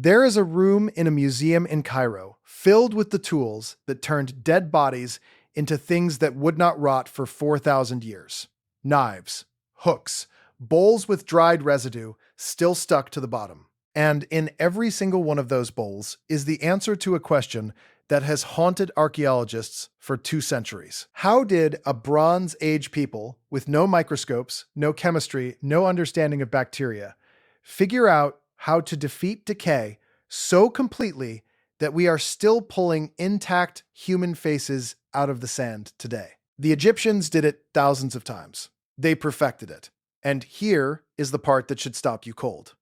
There is a room in a museum in Cairo filled with the tools that turned dead bodies into things that would not rot for 4,000 years. Knives, hooks, bowls with dried residue still stuck to the bottom. And in every single one of those bowls is the answer to a question that has haunted archaeologists for 2 centuries. How did a Bronze Age people with no microscopes, no chemistry, no understanding of bacteria figure out how to defeat decay so completely that we are still pulling intact human faces out of the sand today? The Egyptians did it thousands of times. They perfected it. And here is the part that should stop you cold.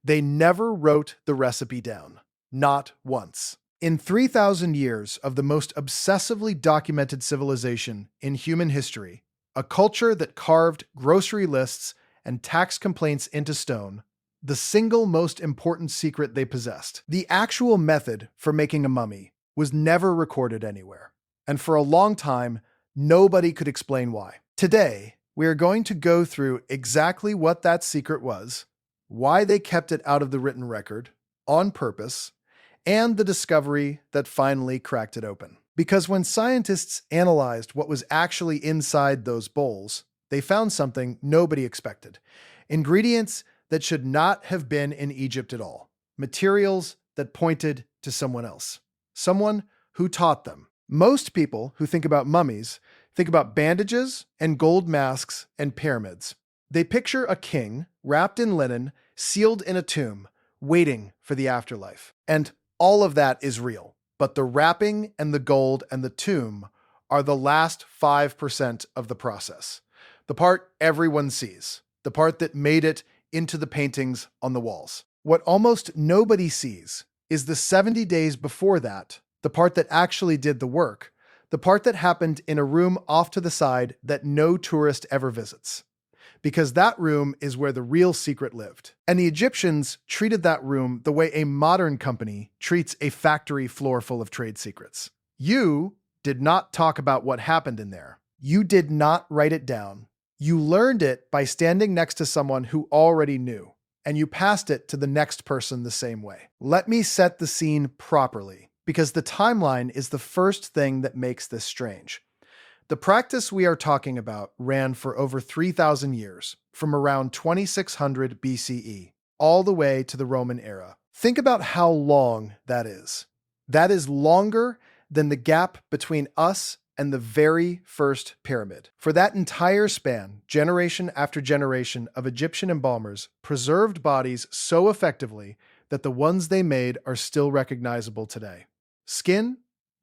They never wrote the recipe down. Not once. In 3,000 years of the most obsessively documented civilization in human history, a culture that carved grocery lists and tax complaints into stone, the single most important secret they possessed, the actual method for making a mummy, was never recorded anywhere. And for a long time, nobody could explain why. Today, we are going to go through exactly what that secret was, why they kept it out of the written record, on purpose, and the discovery that finally cracked it open. Because when scientists analyzed what was actually inside those bowls, they found something nobody expected. Ingredients that should not have been in Egypt at all. Materials that pointed to someone else. Someone who taught them. Most people who think about mummies think about bandages and gold masks and pyramids. They picture a king wrapped in linen, sealed in a tomb, waiting for the afterlife. And all of that is real. But the wrapping and the gold and the tomb are the last 5% of the process. The part everyone sees. The part that made it into the paintings on the walls. What almost nobody sees is the 70 days before that, the part that actually did the work, the part that happened in a room off to the side that no tourist ever visits. Because that room is where the real secret lived. And the Egyptians treated that room the way a modern company treats a factory floor full of trade secrets. You did not talk about what happened in there. You did not write it down. You learned it by standing next to someone who already knew, and you passed it to the next person the same way. Let me set the scene properly, because the timeline is the first thing that makes this strange. The practice we are talking about ran for over 3,000 years, from around 2600 BCE, all the way to the Roman era. Think about how long that is. That is longer than the gap between us and the very first pyramid. For that entire span, generation after generation of Egyptian embalmers preserved bodies so effectively that the ones they made are still recognizable today. Skin,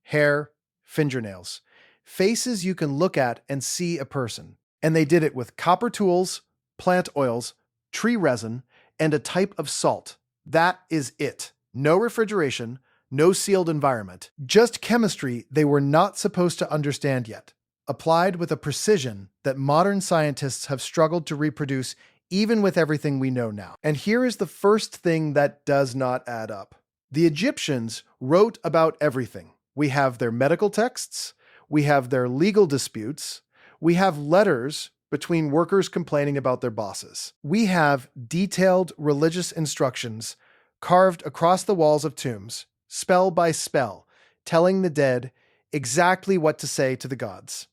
hair, fingernails. Faces you can look at and see a person. And they did it with copper tools, plant oils, tree resin, and a type of salt. That is it. No refrigeration, no sealed environment. Just chemistry they were not supposed to understand yet, applied with a precision that modern scientists have struggled to reproduce even with everything we know now. And here is the first thing that does not add up. The Egyptians wrote about everything. We have their medical texts, we have their legal disputes, we have letters between workers complaining about their bosses. We have detailed religious instructions carved across the walls of tombs, spell by spell, telling the dead exactly what to say to the gods,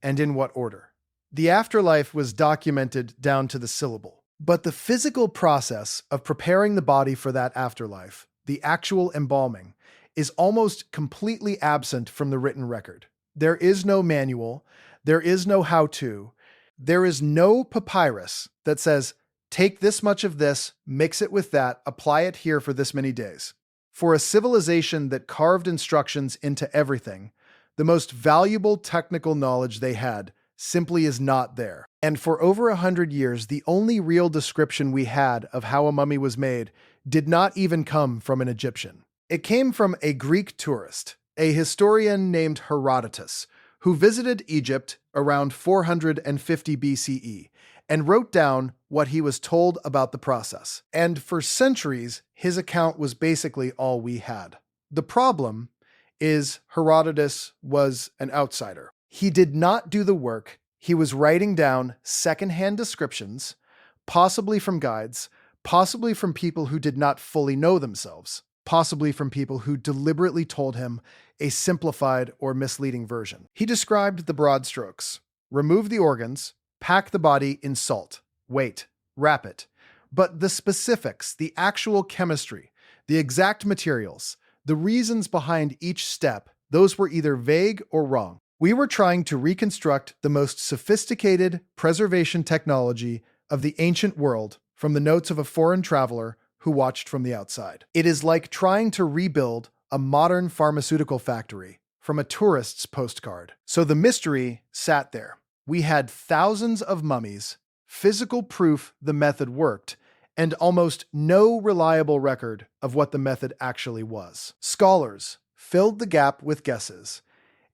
and in what order. The afterlife was documented down to the syllable. But the physical process of preparing the body for that afterlife, the actual embalming, is almost completely absent from the written record. There is no manual, there is no how-to, there is no papyrus that says, take this much of this, mix it with that, apply it here for this many days. For a civilization that carved instructions into everything, the most valuable technical knowledge they had simply is not there. And for over 100 years, the only real description we had of how a mummy was made did not even come from an Egyptian. It came from a Greek tourist, a historian named Herodotus, who visited Egypt around 450 BCE and wrote down what he was told about the process. And for centuries, his account was basically all we had. The problem is Herodotus was an outsider. He did not do the work. He was writing down secondhand descriptions, possibly from guides, possibly from people who did not fully know themselves, possibly from people who deliberately told him a simplified or misleading version. He described the broad strokes: remove the organs, pack the body in salt, wait, wrap it. But the specifics, the actual chemistry, the exact materials, the reasons behind each step, those were either vague or wrong. We were trying to reconstruct the most sophisticated preservation technology of the ancient world from the notes of a foreign traveler who watched from the outside. It is like trying to rebuild a modern pharmaceutical factory from a tourist's postcard. So the mystery sat there. We had thousands of mummies, physical proof the method worked, and almost no reliable record of what the method actually was. Scholars filled the gap with guesses,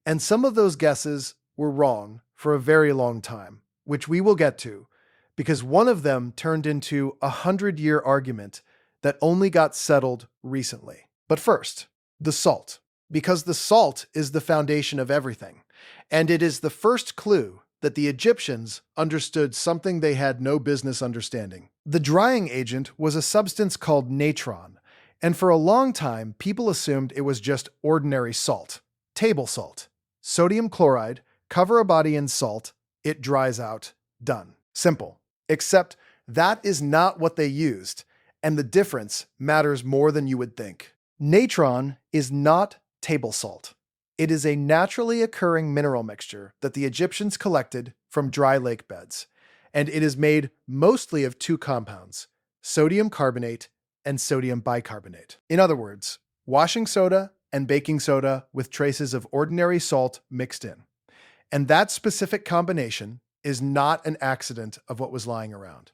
and some of those guesses were wrong for a very long time, which we will get to, because one of them turned into a 100-year argument that only got settled recently. But first, the salt. Because the salt is the foundation of everything, and it is the first clue that the Egyptians understood something they had no business understanding. The drying agent was a substance called natron, and for a long time, people assumed it was just ordinary salt. Table salt. Sodium chloride, cover a body in salt, it dries out, done. Simple. Except that is not what they used, and the difference matters more than you would think. Natron is not table salt. It is a naturally occurring mineral mixture that the Egyptians collected from dry lake beds, and it is made mostly of two compounds, sodium carbonate and sodium bicarbonate. In other words, washing soda and baking soda with traces of ordinary salt mixed in. And that specific combination is not an accident of what was lying around.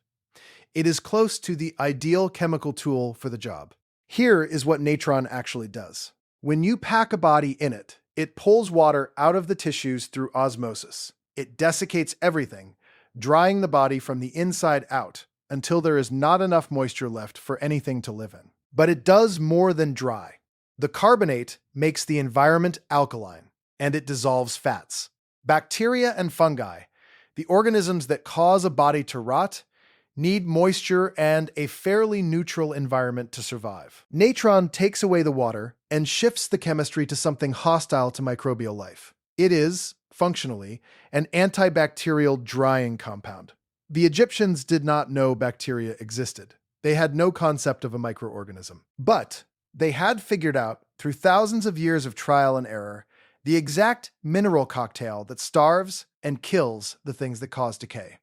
It is close to the ideal chemical tool for the job. Here is what natron actually does. When you pack a body in it, it pulls water out of the tissues through osmosis. It desiccates everything, drying the body from the inside out until there is not enough moisture left for anything to live in. But it does more than dry. The carbonate makes the environment alkaline, and it dissolves fats. Bacteria and fungi, the organisms that cause a body to rot, need moisture and a fairly neutral environment to survive. Natron takes away the water and shifts the chemistry to something hostile to microbial life. It is, functionally, an antibacterial drying compound. The Egyptians did not know bacteria existed. They had no concept of a microorganism. But they had figured out, through thousands of years of trial and error, the exact mineral cocktail that starves and kills the things that cause decay.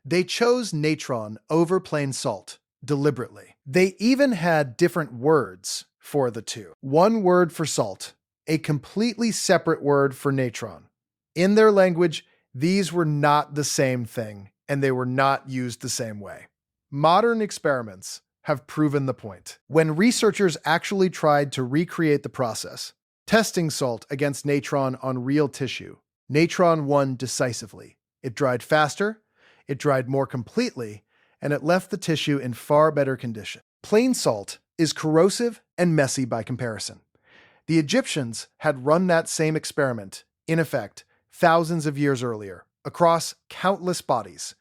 They chose natron over plain salt, deliberately. They even had different words for the two. One word for salt, a completely separate word for natron. In their language, these were not the same thing, and they were not used the same way. Modern experiments have proven the point. When researchers actually tried to recreate the process, testing salt against natron on real tissue, natron won decisively. It dried faster, it dried more completely, and it left the tissue in far better condition. Plain salt is corrosive and messy by comparison. The Egyptians had run that same experiment, in effect, thousands of years earlier, across countless bodies,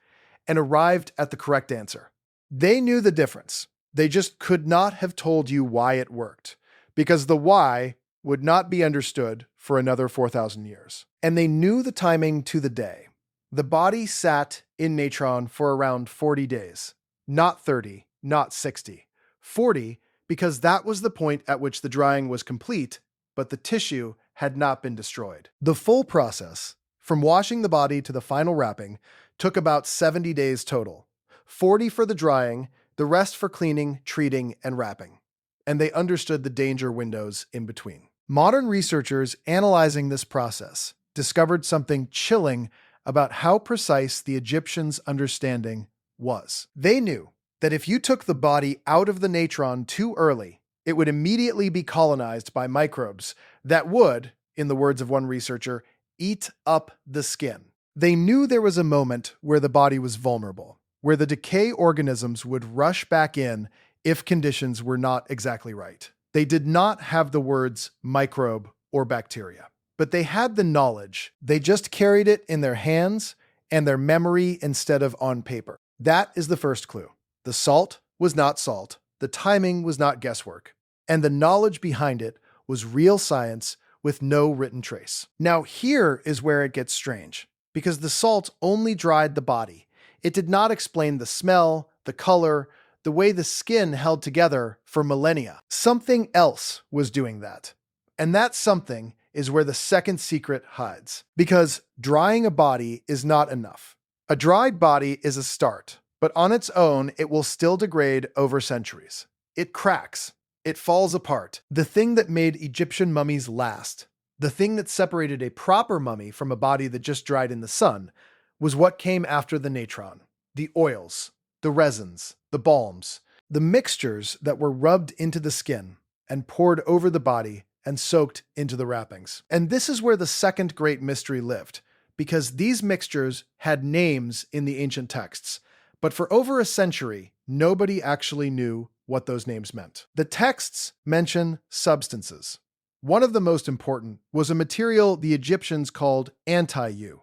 and arrived at the correct answer. They knew the difference. They just could not have told you why it worked, because the why would not be understood for another 4,000 years. And they knew the timing to the day. The body sat in natron for around 40 days. Not 30, not 60. 40, because that was the point at which the drying was complete, but the tissue had not been destroyed. The full process, from washing the body to the final wrapping, took about 70 days total. 40 for the drying, the rest for cleaning, treating, and wrapping. And they understood the danger windows in between. Modern researchers analyzing this process discovered something chilling about how precise the Egyptians' understanding was. They knew that if you took the body out of the natron too early, it would immediately be colonized by microbes that would, in the words of one researcher, eat up the skin. They knew there was a moment where the body was vulnerable, where the decay organisms would rush back in if conditions were not exactly right. They did not have the words microbe or bacteria, but they had the knowledge. They just carried it in their hands and their memory instead of on paper. That is the first clue. The salt was not salt, the timing was not guesswork, and the knowledge behind it was real science with no written trace. Now, here is where it gets strange, because the salt only dried the body. It did not explain the smell, the color, the way the skin held together for millennia. Something else was doing that. And that something is where the second secret hides. Because drying a body is not enough. A dried body is a start, but on its own, it will still degrade over centuries. It cracks. It falls apart. The thing that made Egyptian mummies last, the thing that separated a proper mummy from a body that just dried in the sun, was what came after the natron. The oils, the resins, the balms, the mixtures that were rubbed into the skin and poured over the body and soaked into the wrappings. And this is where the second great mystery lived, because these mixtures had names in the ancient texts, but for over a century, nobody actually knew what those names meant. The texts mention substances. One of the most important was a material the Egyptians called anti-yew.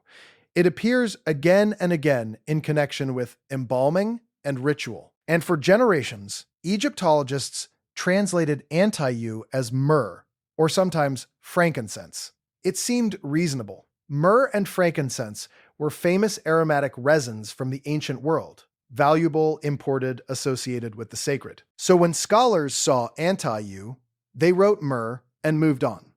It appears again and again in connection with embalming and ritual. And for generations, Egyptologists translated anti-yew as myrrh, or sometimes frankincense. It seemed reasonable. Myrrh and frankincense were famous aromatic resins from the ancient world, valuable, imported, associated with the sacred. So when scholars saw anti-yew, they wrote myrrh and moved on.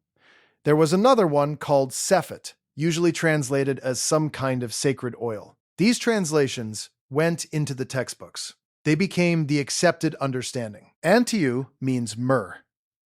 There was another one called sephet, usually translated as some kind of sacred oil. These translations went into the textbooks. They became the accepted understanding. Anti-yew means myrrh.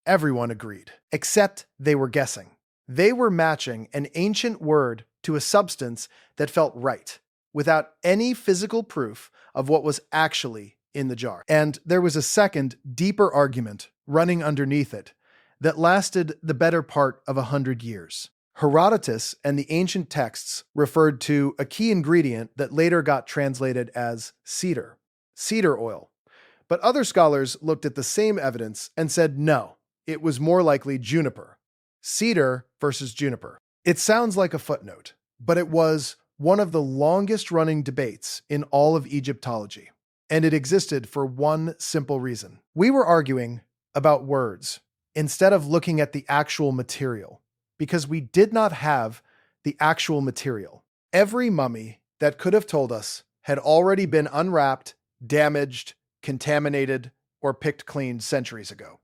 Everyone agreed, except they were guessing. They were matching an ancient word to a substance that felt right, without any physical proof of what was actually in the jar. And there was a second, deeper argument running underneath it that lasted the better part of 100 years. Herodotus and the ancient texts referred to a key ingredient that later got translated as cedar oil. But other scholars looked at the same evidence and said no, it was more likely juniper. Cedar versus juniper. It sounds like a footnote, but it was one of the longest-running debates in all of Egyptology. And it existed for one simple reason. We were arguing about words instead of looking at the actual material, because we did not have the actual material. Every mummy that could have told us had already been unwrapped, damaged, contaminated, or picked clean centuries ago.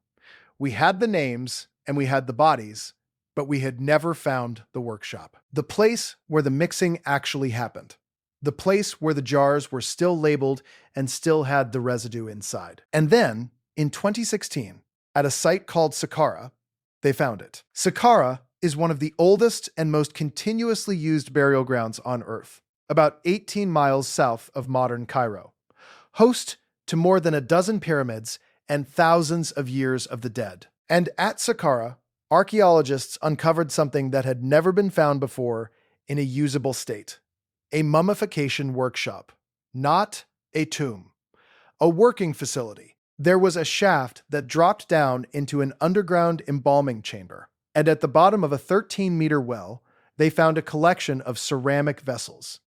We had the names and we had the bodies, but we had never found the workshop. The place where the mixing actually happened. The place where the jars were still labeled and still had the residue inside. And then, in 2016, at a site called Saqqara, they found it. Saqqara is one of the oldest and most continuously used burial grounds on Earth, about 18 miles south of modern Cairo, host to more than a dozen pyramids and thousands of years of the dead. And at Saqqara, archaeologists uncovered something that had never been found before in a usable state. A mummification workshop, not a tomb. A working facility. There was a shaft that dropped down into an underground embalming chamber, and at the bottom of a 13-meter well, they found a collection of ceramic vessels.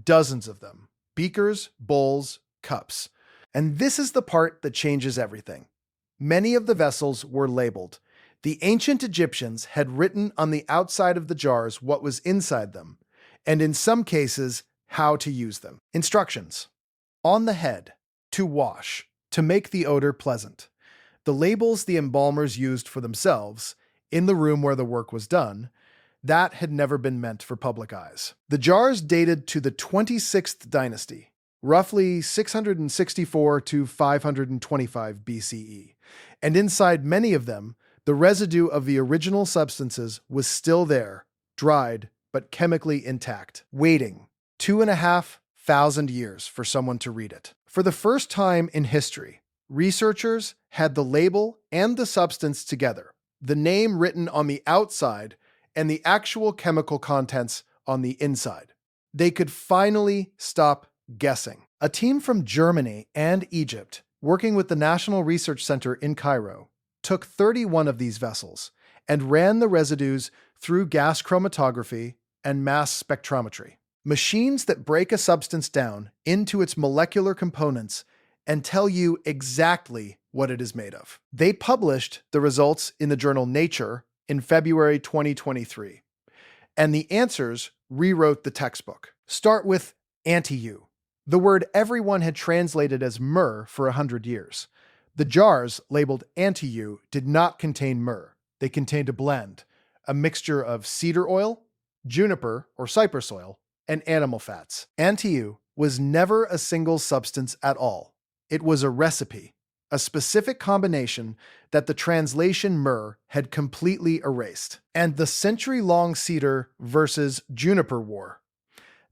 Dozens of them. Beakers, bowls, cups. And this is the part that changes everything. Many of the vessels were labeled. The ancient Egyptians had written on the outside of the jars what was inside them, and in some cases, how to use them. Instructions. On the head, to wash, to make the odor pleasant. The labels the embalmers used for themselves, in the room where the work was done, that had never been meant for public eyes. The jars dated to the 26th dynasty, roughly 664 to 525 BCE, and inside many of them, the residue of the original substances was still there, dried, but chemically intact, waiting 2,500 years for someone to read it. For the first time in history, researchers had the label and the substance together, the name written on the outside and the actual chemical contents on the inside. They could finally stop guessing. A team from Germany and Egypt, working with the National Research Center in Cairo, took 31 of these vessels and ran the residues through gas chromatography and mass spectrometry, machines that break a substance down into its molecular components and tell you exactly what it is made of. They published the results in the journal Nature in February 2023, and the answers rewrote the textbook. Start with anti-U, the word everyone had translated as myrrh for 100 years. The jars labeled anti-U did not contain myrrh. They contained a blend, a mixture of cedar oil, juniper or cypress oil, and animal fats. Anti-U was never a single substance at all. It was a recipe, a specific combination that the translation myrrh had completely erased. And the century-long cedar versus juniper war.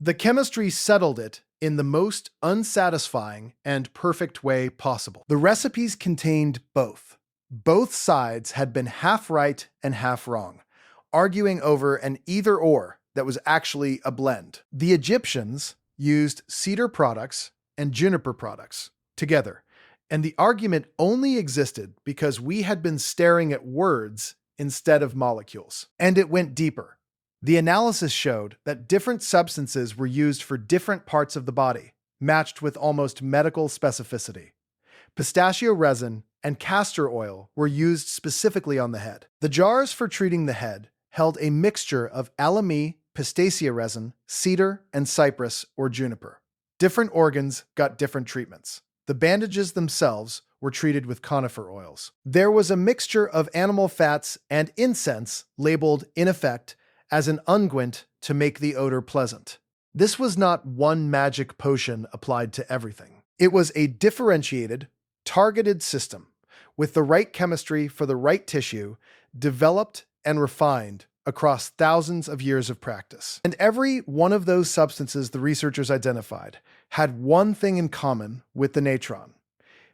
The chemistry settled it in the most unsatisfying and perfect way possible. The recipes contained both. Both sides had been half right and half wrong, arguing over an either-or that was actually a blend. The Egyptians used cedar products and juniper products together, and the argument only existed because we had been staring at words instead of molecules. And it went deeper. The analysis showed that different substances were used for different parts of the body, matched with almost medical specificity. Pistachio resin and castor oil were used specifically on the head. The jars for treating the head held a mixture of alumi, pistacia resin, cedar, and cypress or juniper. Different organs got different treatments. The bandages themselves were treated with conifer oils. There was a mixture of animal fats and incense labeled, in effect, as an unguent to make the odor pleasant. This was not one magic potion applied to everything. It was a differentiated, targeted system with the right chemistry for the right tissue, developed and refined across thousands of years of practice. And every one of those substances the researchers identified had one thing in common with the natron.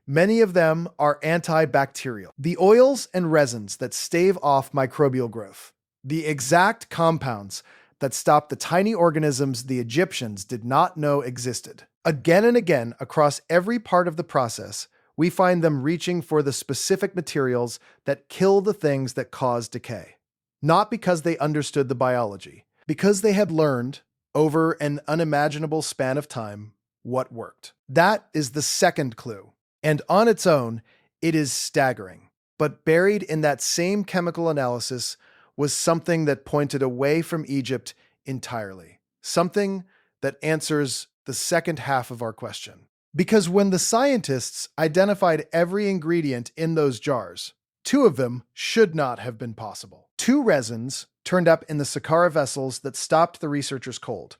Many of them are antibacterial. The oils and resins that stave off microbial growth. The exact compounds that stop the tiny organisms the Egyptians did not know existed. Again and again, across every part of the process, we find them reaching for the specific materials that kill the things that cause decay. Not because they understood the biology, because they had learned, over an unimaginable span of time, what worked. That is the second clue. And on its own, it is staggering. But buried in that same chemical analysis was something that pointed away from Egypt entirely. Something that answers the second half of our question. Because when the scientists identified every ingredient in those jars, two of them should not have been possible. Two resins turned up in the Saqqara vessels that stopped the researchers cold.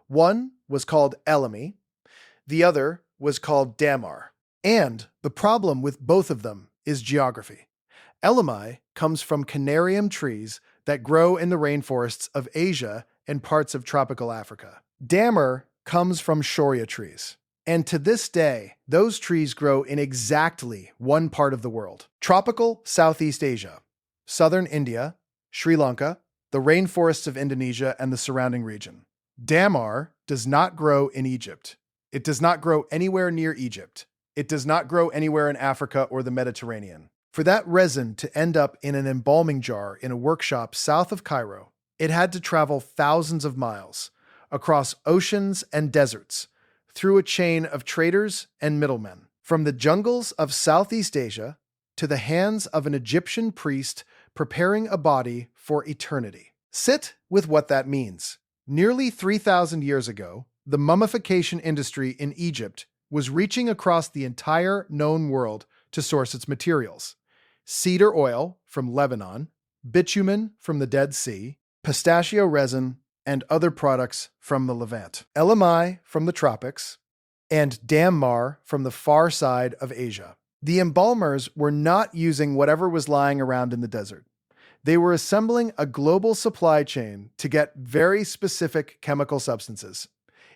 One was called elemi, the other was called damar. And the problem with both of them is geography. Elemi comes from canarium trees that grow in the rainforests of Asia and parts of tropical Africa. Damar comes from shoria trees. And to this day, those trees grow in exactly one part of the world: tropical Southeast Asia, southern India, Sri Lanka, the rainforests of Indonesia, and the surrounding region. Damar does not grow in Egypt. It does not grow anywhere near Egypt. It does not grow anywhere in Africa or the Mediterranean. For that resin to end up in an embalming jar in a workshop south of Cairo, it had to travel thousands of miles, across oceans and deserts, through a chain of traders and middlemen, from the jungles of Southeast Asia to the hands of an Egyptian priest preparing a body for eternity. Sit with what that means. Nearly 3,000 years ago, the mummification industry in Egypt was reaching across the entire known world to source its materials. Cedar oil from Lebanon, bitumen from the Dead Sea, pistachio resin, and other products from the Levant, elemi from the tropics, and damar from the far side of Asia. The embalmers were not using whatever was lying around in the desert. They were assembling a global supply chain to get very specific chemical substances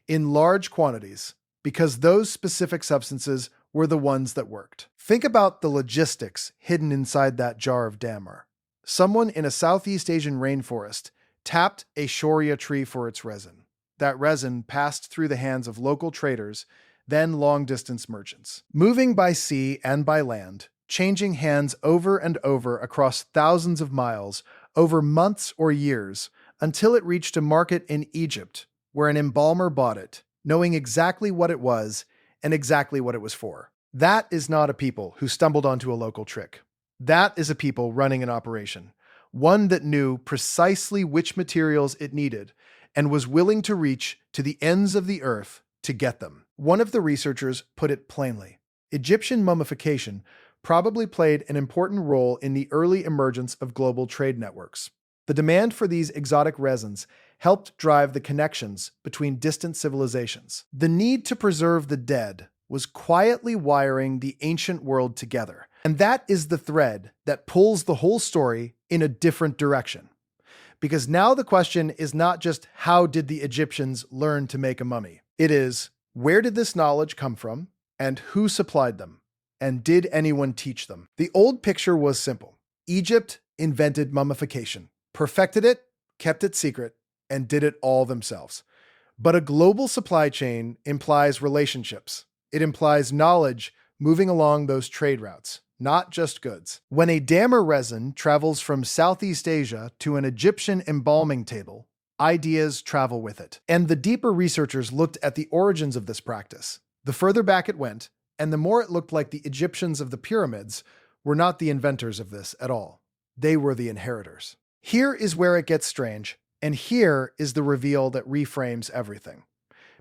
in large quantities, because those specific substances were the ones that worked. Think about the logistics hidden inside that jar of damar. Someone in a Southeast Asian rainforest tapped a shoria tree for its resin. That resin passed through the hands of local traders, then long-distance merchants, moving by sea and by land, changing hands over and over across thousands of miles, over months or years, until it reached a market in Egypt, where an embalmer bought it, knowing exactly what it was and exactly what it was for. That is not a people who stumbled onto a local trick. That is a people running an operation, one that knew precisely which materials it needed and was willing to reach to the ends of the earth to get them. One of the researchers put it plainly: Egyptian mummification probably played an important role in the early emergence of global trade networks. The demand for these exotic resins helped drive the connections between distant civilizations. The need to preserve the dead was quietly wiring the ancient world together. And that is the thread that pulls the whole story in a different direction. Because now the question is not just how did the Egyptians learn to make a mummy? It is, where did this knowledge come from and who supplied them? And did anyone teach them? The old picture was simple. Egypt invented mummification, perfected it, kept it secret, and did it all themselves. But a global supply chain implies relationships. It implies knowledge moving along those trade routes, not just goods. When a dammer resin travels from Southeast Asia to an Egyptian embalming table, ideas travel with it. And the deeper researchers looked at the origins of this practice. The further back it went, and the more it looked like the Egyptians of the pyramids were not the inventors of this at all. They were the inheritors. Here is where it gets strange, and here is the reveal that reframes everything.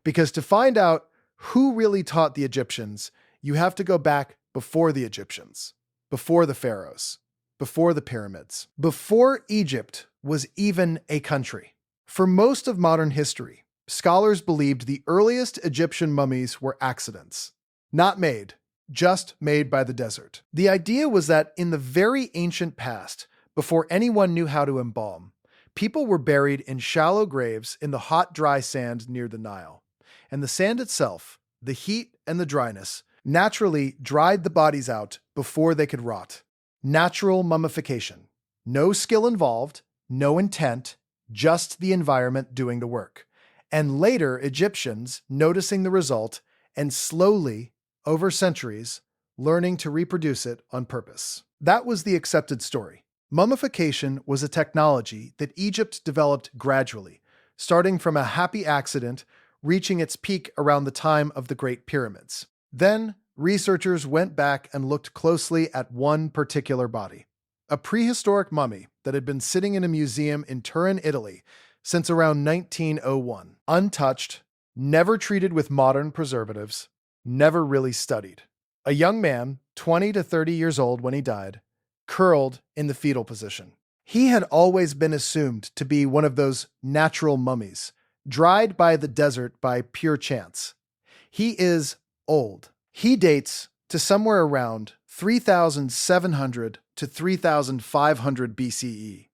Because to find out who really taught the Egyptians, you have to go back before the Egyptians, before the pharaohs, before the pyramids, before Egypt was even a country. For most of modern history, scholars believed the earliest Egyptian mummies were accidents. Not made, just made by the desert. The idea was that in the very ancient past, before anyone knew how to embalm, people were buried in shallow graves in the hot, dry sand near the Nile. And the sand itself, the heat and the dryness, naturally dried the bodies out before they could rot. Natural mummification. No skill involved, no intent, just the environment doing the work. And later, Egyptians noticing the result and slowly, over centuries, learning to reproduce it on purpose. That was the accepted story. Mummification was a technology that Egypt developed gradually, starting from a happy accident, reaching its peak around the time of the Great Pyramids. Then, researchers went back and looked closely at one particular body, a prehistoric mummy that had been sitting in a museum in Turin, Italy, since around 1901. Untouched, never treated with modern preservatives, never really studied. A young man, 20 to 30 years old when he died, curled in the fetal position. He had always been assumed to be one of those natural mummies, dried by the desert by pure chance. He is old. He dates to somewhere around 3,700 to 3,500 BCE.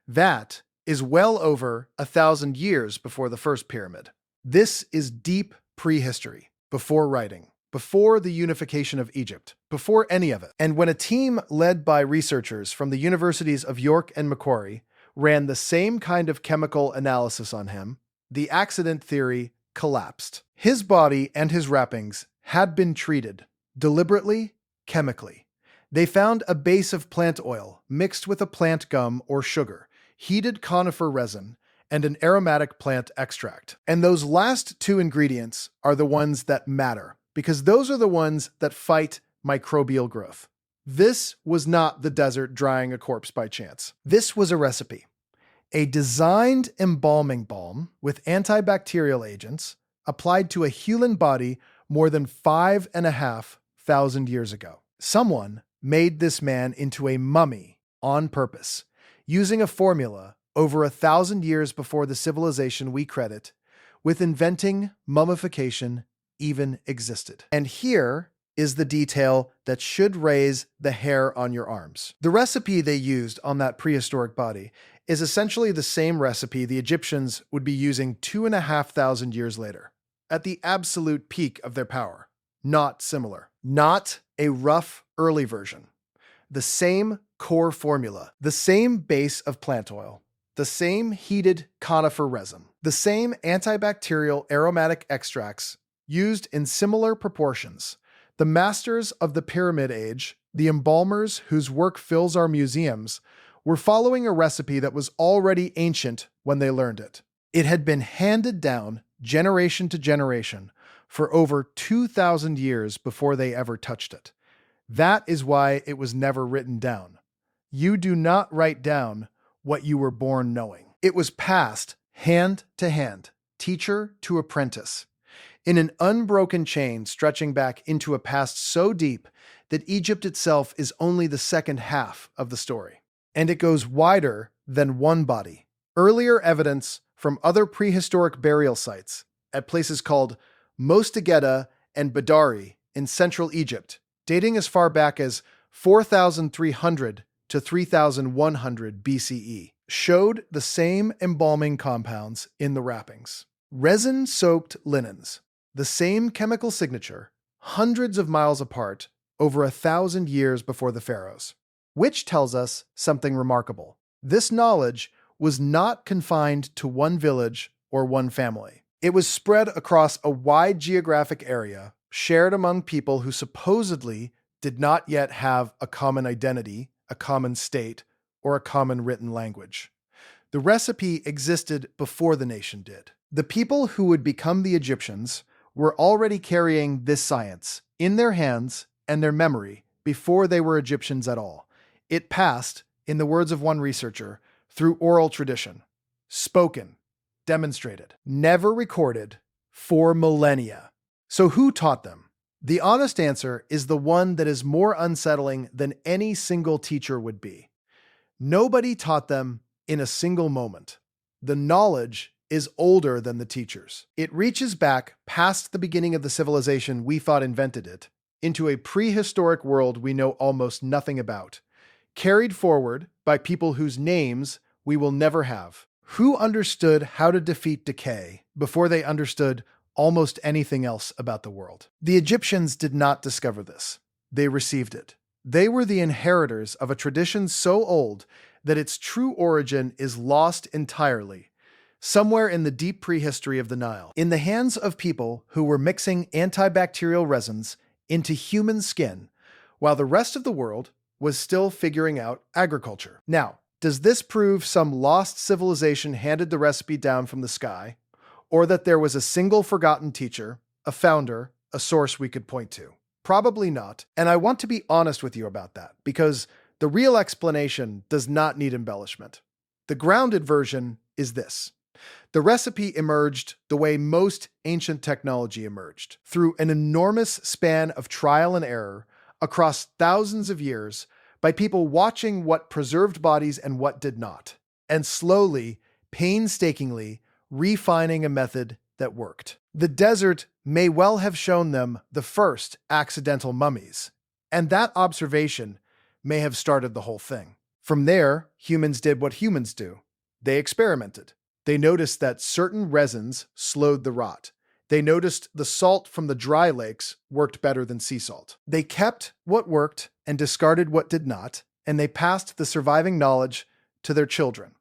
That is well over 1,000 years before the first pyramid. This is deep prehistory, before writing, before the unification of Egypt, before any of it. And when a team led by researchers from the universities of York and Macquarie ran the same kind of chemical analysis on him, the accident theory collapsed. His body and his wrappings had been treated, deliberately, chemically. They found a base of plant oil mixed with a plant gum or sugar, heated conifer resin, and an aromatic plant extract. And those last two ingredients are the ones that matter, because those are the ones that fight microbial growth. This was not the desert drying a corpse by chance. This was a recipe. A designed embalming balm with antibacterial agents applied to a human body more than 5,500 years ago. Someone made this man into a mummy on purpose, using a formula over 1,000 years before the civilization we credit with inventing mummification even existed. And here is the detail that should raise the hair on your arms. The recipe they used on that prehistoric body is essentially the same recipe the Egyptians would be using 2,500 years later, at the absolute peak of their power. Not similar. Not a rough early version. The same core formula, the same base of plant oil, the same heated conifer resin, the same antibacterial aromatic extracts used in similar proportions. The masters of the pyramid age, the embalmers whose work fills our museums, were following a recipe that was already ancient when they learned it. It had been handed down generation to generation for over 2,000 years before they ever touched it. That is why it was never written down. You do not write down what you were born knowing. It was passed hand to hand, teacher to apprentice, in an unbroken chain stretching back into a past so deep that Egypt itself is only the second half of the story. And it goes wider than one body. Earlier evidence from other prehistoric burial sites at places called Mostagetta and Badari in central Egypt, dating as far back as 4,300 to 3,100 BCE, showed the same embalming compounds in the wrappings. Resin-soaked linens, the same chemical signature, hundreds of miles apart, over 1,000 years before the pharaohs. Which tells us something remarkable. This knowledge was not confined to one village or one family. It was spread across a wide geographic area, shared among people who supposedly did not yet have a common identity, a common state, or a common written language. The recipe existed before the nation did. The people who would become the Egyptians were already carrying this science in their hands and their memory before they were Egyptians at all. It passed, in the words of one researcher, through oral tradition, spoken, demonstrated, never recorded, for millennia. So who taught them? The honest answer is the one that is more unsettling than any single teacher would be. Nobody taught them in a single moment. The knowledge is older than the teachers. It reaches back past the beginning of the civilization we thought invented it, into a prehistoric world we know almost nothing about, carried forward by people whose names we will never have, who understood how to defeat decay before they understood almost anything else about the world. The Egyptians did not discover this. They received it. They were the inheritors of a tradition so old that its true origin is lost entirely, somewhere in the deep prehistory of the Nile, in the hands of people who were mixing antibacterial resins into human skin, while the rest of the world was still figuring out agriculture. Now, does this prove some lost civilization handed the recipe down from the sky, or that there was a single forgotten teacher, a founder, a source we could point to? Probably not, and I want to be honest with you about that, because the real explanation does not need embellishment. The grounded version is this. The recipe emerged the way most ancient technology emerged, through an enormous span of trial and error across thousands of years by people watching what preserved bodies and what did not, and slowly, painstakingly, refining a method that worked. The desert may well have shown them the first accidental mummies, and that observation may have started the whole thing. From there, humans did what humans do. They experimented. They noticed that certain resins slowed the rot. They noticed the salt from the dry lakes worked better than sea salt. They kept what worked and discarded what did not, and they passed the surviving knowledge to their children.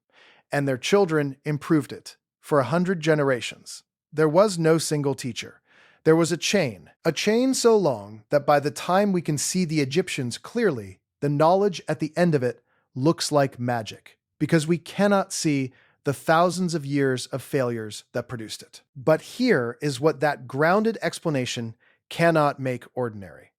And their children improved it for 100 generations. There was no single teacher. There was a chain so long that by the time we can see the Egyptians clearly, the knowledge at the end of it looks like magic, because we cannot see the thousands of years of failures that produced it. But here is what that grounded explanation cannot make ordinary.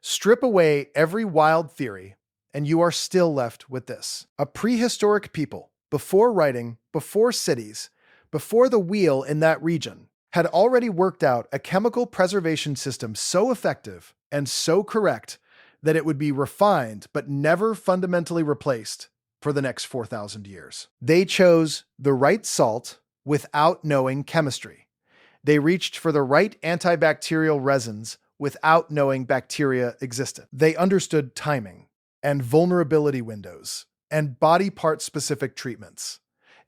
Strip away every wild theory, and you are still left with this. A prehistoric people, before writing, before cities, before the wheel in that region, had already worked out a chemical preservation system so effective and so correct that it would be refined but never fundamentally replaced for the next 4,000 years. They chose the right salt without knowing chemistry. They reached for the right antibacterial resins without knowing bacteria existed. They understood timing and vulnerability windows and body part-specific treatments.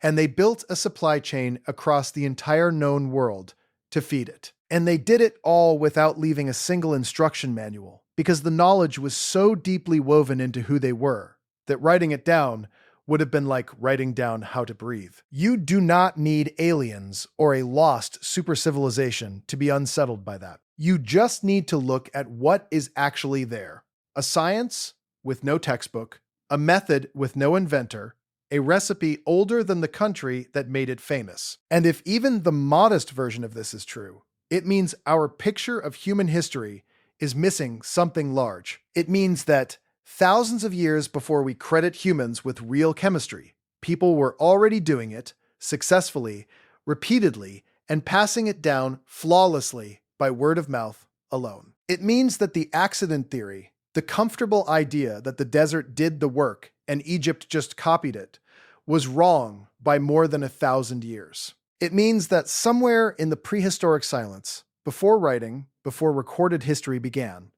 And they built a supply chain across the entire known world to feed it. And they did it all without leaving a single instruction manual, because the knowledge was so deeply woven into who they were that writing it down would have been like writing down how to breathe. You do not need aliens or a lost super civilization to be unsettled by that. You just need to look at what is actually there. A science with no textbook, a method with no inventor, a recipe older than the country that made it famous. And if even the modest version of this is true, It means our picture of human history is missing something large. It means that thousands of years before we credit humans with real chemistry, people were already doing it successfully, repeatedly, and passing it down flawlessly by word of mouth alone. It means that the accident theory, the comfortable idea that the desert did the work and Egypt just copied it, was wrong by more than 1,000 years. It means that somewhere in the prehistoric silence, before writing, before recorded history began,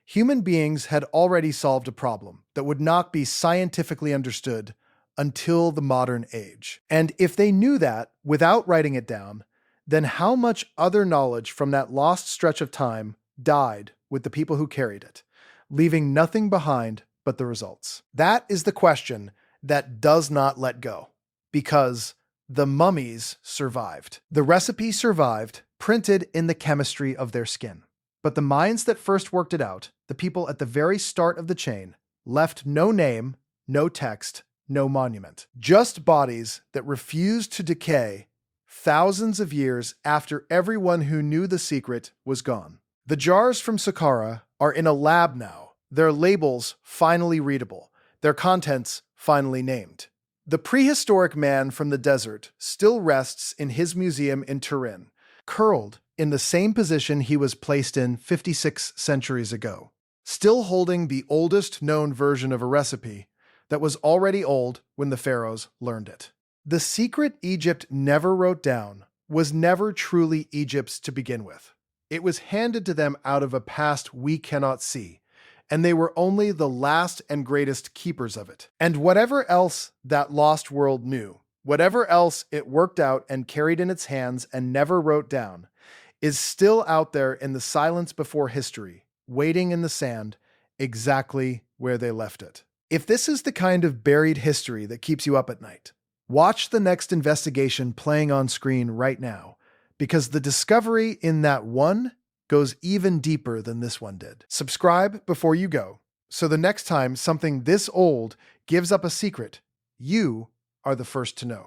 human beings had already solved a problem that would not be scientifically understood until the modern age. And if they knew that without writing it down, then how much other knowledge from that lost stretch of time died with the people who carried it, leaving nothing behind but the results? That is the question that does not let go, because the mummies survived. The recipe survived, printed in the chemistry of their skin. But the minds that first worked it out, the people at the very start of the chain, left no name, no text, no monument. Just bodies that refused to decay thousands of years after everyone who knew the secret was gone. The jars from Saqqara are in a lab now, their labels finally readable, their contents finally named. The prehistoric man from the desert still rests in his museum in Turin, curled in the same position he was placed in 56 centuries ago, still holding the oldest known version of a recipe that was already old when the pharaohs learned it. The secret Egypt never wrote down was never truly Egypt's to begin with. It was handed to them out of a past we cannot see, and they were only the last and greatest keepers of it. And whatever else that lost world knew, whatever else it worked out and carried in its hands and never wrote down, is still out there in the silence before history, waiting in the sand, exactly where they left it. If this is the kind of buried history that keeps you up at night, watch the next investigation playing on screen right now, because the discovery in that one goes even deeper than this one did. Subscribe before you go, so the next time something this old gives up a secret, you are the first to know.